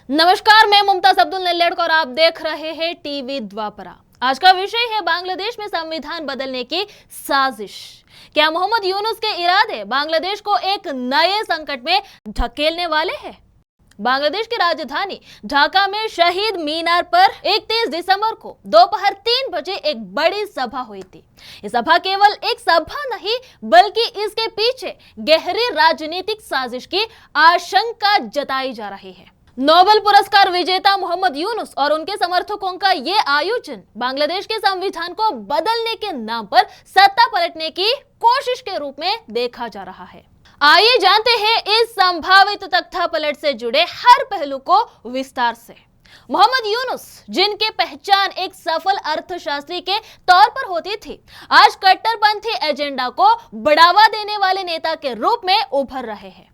नमस्कार, मैं मुमताज अब्दुल नल्लेड़ और आप देख रहे हैं टीवी द्वापरा। आज का विषय है बांग्लादेश में संविधान बदलने की साजिश। क्या मोहम्मद यूनुस के इरादे बांग्लादेश को एक नए संकट में धकेलने वाले हैं? बांग्लादेश की राजधानी ढाका में शहीद मीनार पर 31 दिसंबर को दोपहर 3 बजे एक बड़ी सभा हुई थी। ये सभा केवल एक सभा नहीं बल्कि इसके पीछे गहरी राजनीतिक साजिश की आशंका जताई जा रही है। नोबेल पुरस्कार विजेता मोहम्मद यूनुस और उनके समर्थकों का ये आयोजन बांग्लादेश के संविधान को बदलने के नाम पर सत्ता पलटने की कोशिश के रूप में देखा जा रहा है। आइए जानते हैं इस संभावित तख्ता पलट से जुड़े हर पहलू को विस्तार से। मोहम्मद यूनुस, जिनकी पहचान एक सफल अर्थशास्त्री के तौर पर होती थी, आज कट्टरपंथी एजेंडा को बढ़ावा देने वाले नेता के रूप में उभर रहे हैं।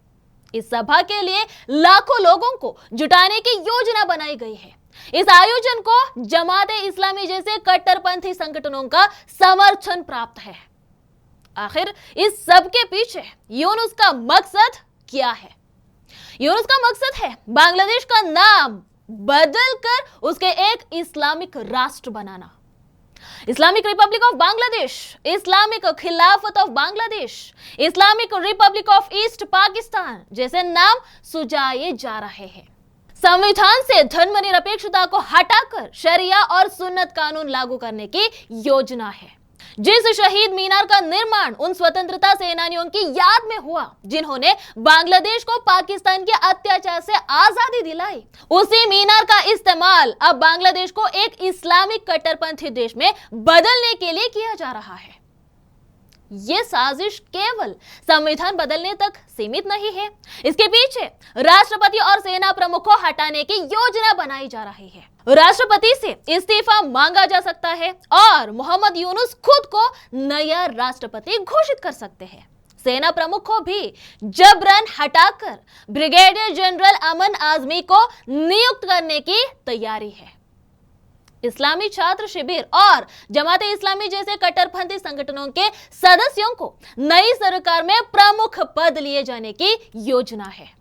इस सभा के लिए लाखों लोगों को जुटाने की योजना बनाई गई है। इस आयोजन को जमाते इस्लामी जैसे कट्टरपंथी संगठनों का समर्थन प्राप्त है। आखिर इस सब के पीछे यूनुस का मकसद क्या है? यूनुस का मकसद है बांग्लादेश का नाम बदलकर उसके एक इस्लामिक राष्ट्र बनाना। Islamic republic of Bangladesh, Islamic खिलाफत of Bangladesh, Islamic republic of east Pakistan जैसे नाम सुझाए जा रहे हैं। संविधान से धर्मनिरपेक्षता को हटाकर शरिया और सुन्नत कानून लागू करने की योजना है। जिस शहीद मीनार का निर्माण उन स्वतंत्रता सेनानियों की याद में हुआ जिन्होंने बांग्लादेश को पाकिस्तान के अत्याचार से आजादी दिलाई, उसी मीनार का इस्तेमाल अब बांग्लादेश को एक इस्लामिक कट्टरपंथी देश में बदलने के लिए किया जा रहा है। यह साजिश केवल संविधान बदलने तक सीमित नहीं है। इसके पीछे राष्ट्रपति और सेना प्रमुख को हटाने की योजना बनाई जा रही है। राष्ट्रपति से इस्तीफा मांगा जा सकता है और मोहम्मद यूनुस खुद को नया राष्ट्रपति घोषित कर सकते हैं। सेना प्रमुख को भी जबरन हटाकर ब्रिगेडियर जनरल अमन आजमी को नियुक्त करने की तैयारी है। इस्लामी छात्र शिविर और जमाते इस्लामी जैसे कट्टरपंथी संगठनों के सदस्यों को नई सरकार में प्रमुख पद लिए जाने की योजना है।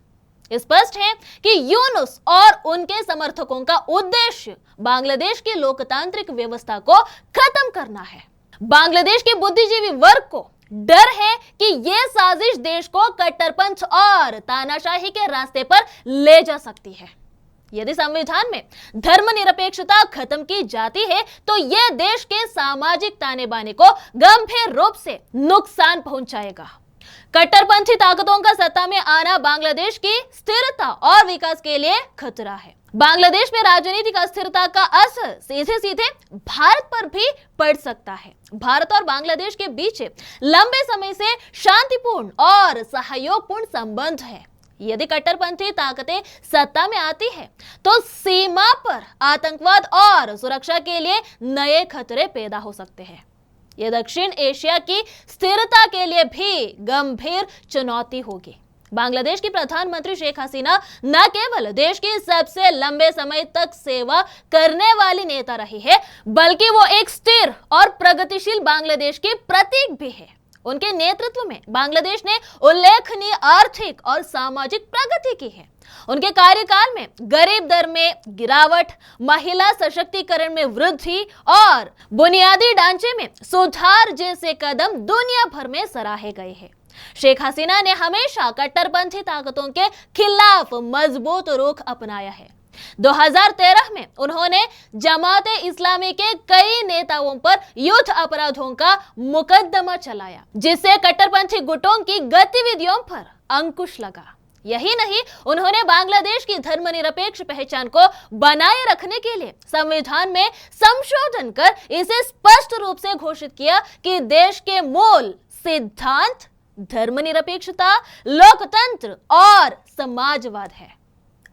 स्पष्ट है कि यूनुस और उनके समर्थकों का उद्देश्य बांग्लादेश की लोकतांत्रिक व्यवस्था को खत्म करना है। बांग्लादेश के बुद्धिजीवी वर्ग को डर है कि यह साजिश देश को कट्टरपंथ और तानाशाही के रास्ते पर ले जा सकती है। यदि संविधान में धर्मनिरपेक्षता खत्म की जाती है तो यह देश के सामाजिक ताने बाने को गंभीर रूप से नुकसान पहुंचाएगा। कट्टरपंथी ताकतों का सत्ता में आना बांग्लादेश की स्थिरता और विकास के लिए खतरा है। बांग्लादेश में राजनीतिक अस्थिरता का असर सीधे सीधे भारत पर भी पड़ सकता है। भारत और बांग्लादेश के बीच लंबे समय से शांतिपूर्ण और सहयोगपूर्ण संबंध है। यदि कट्टरपंथी ताकतें सत्ता में आती है तो सीमा पर आतंकवाद और सुरक्षा के लिए नए खतरे पैदा हो सकते हैं। यह दक्षिण एशिया की स्थिरता के लिए भी गंभीर चुनौती होगी। बांग्लादेश की प्रधानमंत्री शेख हसीना न केवल देश की सबसे लंबे समय तक सेवा करने वाली नेता रही है, बल्कि वो एक स्थिर और प्रगतिशील बांग्लादेश की प्रतीक भी है। उनके नेतृत्व में बांग्लादेश ने उल्लेखनीय आर्थिक और सामाजिक प्रगति की है। उनके कार्यकाल में गरीब दर में गिरावट, महिला सशक्तिकरण में वृद्धि और बुनियादी ढांचे में सुधार जैसे कदम दुनिया भर में सराहे गए हैं। शेख हसीना ने हमेशा कट्टरपंथी ताकतों के खिलाफ मजबूत रुख अपनाया है। 2013 में उन्होंने जमाते इस्लामी के कई नेताओं पर युद्ध अपराधों का मुकदमा चलाया, जिससे कट्टरपंथी गुटों की गतिविधियों पर अंकुश लगा। यही नहीं, उन्होंने बांग्लादेश की धर्मनिरपेक्ष पहचान को बनाए रखने के लिए संविधान में संशोधन कर इसे स्पष्ट रूप से घोषित किया कि देश के मूल सिद्धांत धर्मनिरपेक्षता, लोकतंत्र और समाजवाद है।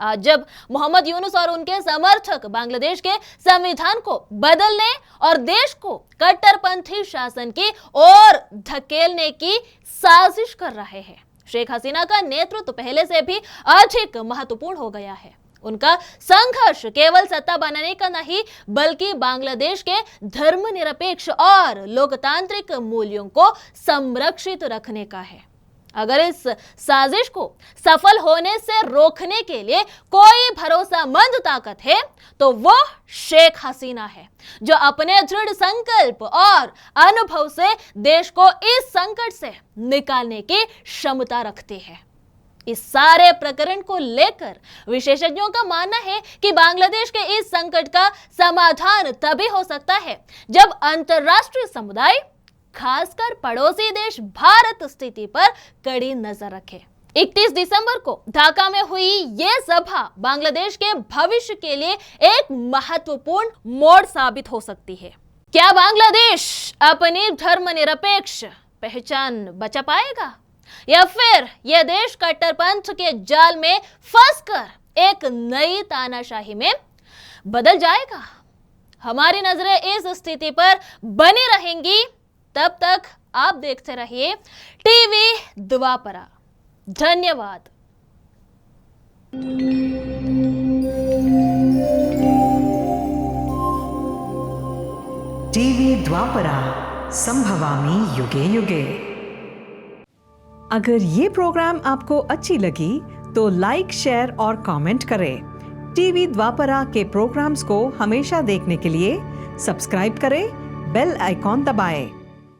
आज जब मोहम्मद यूनुस और उनके समर्थक बांग्लादेश के संविधान को बदलने और देश को कट्टरपंथी शासन की ओर धकेलने की साजिश कर रहे हैं, शेख हसीना का नेतृत्व पहले से भी अधिक महत्वपूर्ण हो गया है। उनका संघर्ष केवल सत्ता बनाने का नहीं बल्कि बांग्लादेश के धर्मनिरपेक्ष और लोकतांत्रिक मूल्यों को संरक्षित रखने का है। अगर इस साजिश को सफल होने से रोकने के लिए कोई भरोसेमंद ताकत है तो वो शेख हसीना है, जो अपने दृढ़ संकल्प और अनुभव से देश को इस संकट से निकालने की क्षमता रखते हैं। इस सारे प्रकरण को लेकर विशेषज्ञों का मानना है कि बांग्लादेश के इस संकट का समाधान तभी हो सकता है जब अंतर्राष्ट्रीय समुदाय, खासकर पड़ोसी देश भारत, स्थिति पर कड़ी नजर रखे। 31 दिसंबर को ढाका में हुई यह सभा बांग्लादेश के भविष्य के लिए एक महत्वपूर्ण मोड़ साबित हो सकती है। क्या बांग्लादेश अपनी धर्मनिरपेक्ष पहचान बचा पाएगा या फिर यह देश कट्टरपंथ के जाल में फंसकर एक नई तानाशाही में बदल जाएगा? हमारी नजरें इस स्थिति पर बनी रहेंगी। तब तक आप देखते रहिए टीवी द्वापरा। धन्यवाद। टीवी द्वापरा, संभवामि युगे युगे। अगर ये प्रोग्राम आपको अच्छी लगी तो लाइक, शेयर और कमेंट करें। टीवी द्वापरा के प्रोग्राम्स को हमेशा देखने के लिए सब्सक्राइब करें, बेल आइकॉन दबाएं।